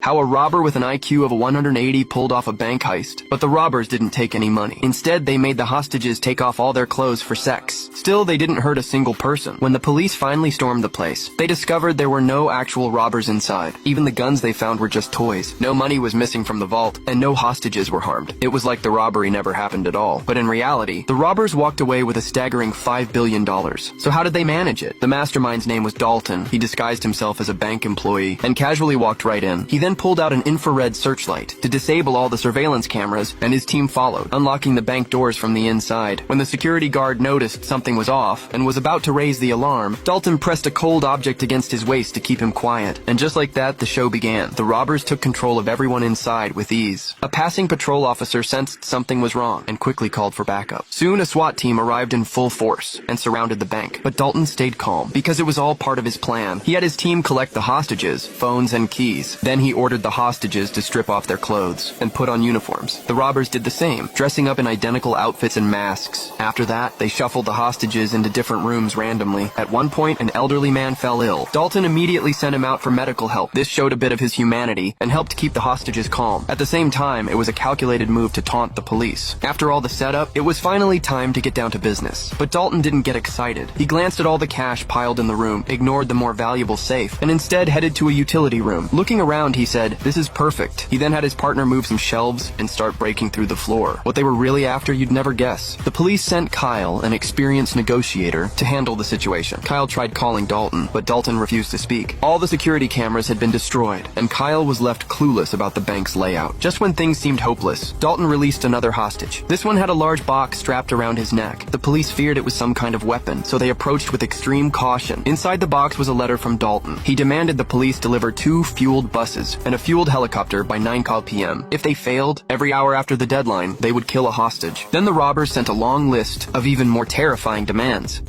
How a robber with an IQ of 180 pulled off a bank heist, but the robbers didn't take any money. Instead, they made the hostages take off all their clothes for sex. Still, they didn't hurt a single person. When the police finally stormed the place, they discovered there were no actual robbers inside. Even the guns they found were just toys. No money was missing from the vault, and no hostages were harmed. It was like the robbery never happened at all. But in reality, the robbers walked away with a staggering $5 billion. So how did they manage it? The mastermind's name was Dalton. He disguised himself as a bank employee and casually walked right in. He then pulled out an infrared searchlight to disable all the surveillance cameras, and his team followed, unlocking the bank doors from the inside. When the security guard noticed something was off and was about to raise the alarm, Dalton pressed a cold object against his waist to keep him quiet. And just like that, the show began. The robbers took control of everyone inside with ease. A passing patrol officer sensed something was wrong and quickly called for backup. Soon, a SWAT team arrived in full force and surrounded the bank. But Dalton stayed calm because it was all part of his plan. He had his team collect the hostages, phones, and keys. Then he ordered the hostages to strip off their clothes and put on uniforms. The robbers did the same, dressing up in identical outfits and masks. After that, they shuffled the hostages into different rooms randomly. At one point, an elderly man fell ill. Dalton immediately sent him out for medical help. This showed a bit of his humanity and helped keep the hostages calm. At the same time, it was a calculated move to taunt the police. After all the setup, it was finally time to get down to business. But Dalton didn't get excited. He glanced at all the cash piled in the room, ignored the more valuable safe, and instead headed to a utility room. Looking around, he said, "This is perfect." He then had his partner move some shelves and start breaking through the floor. What they were really after, you'd never guess. The police sent Kyle, an experienced negotiator, to handle the situation. Kyle tried calling Dalton, but Dalton refused to speak. All the security cameras had been destroyed, and Kyle was left clueless about the bank's layout. Just when things seemed hopeless, Dalton released another hostage. This one had a large box strapped around his neck. The police feared it was some kind of weapon, so they approached with extreme caution. Inside the box was a letter from Dalton. He demanded the police deliver 2 fueled buses and a fueled helicopter by 9 p.m. If they failed, every hour after the deadline, they would kill a hostage. Then the robbers sent a long list of even more terrifying demands.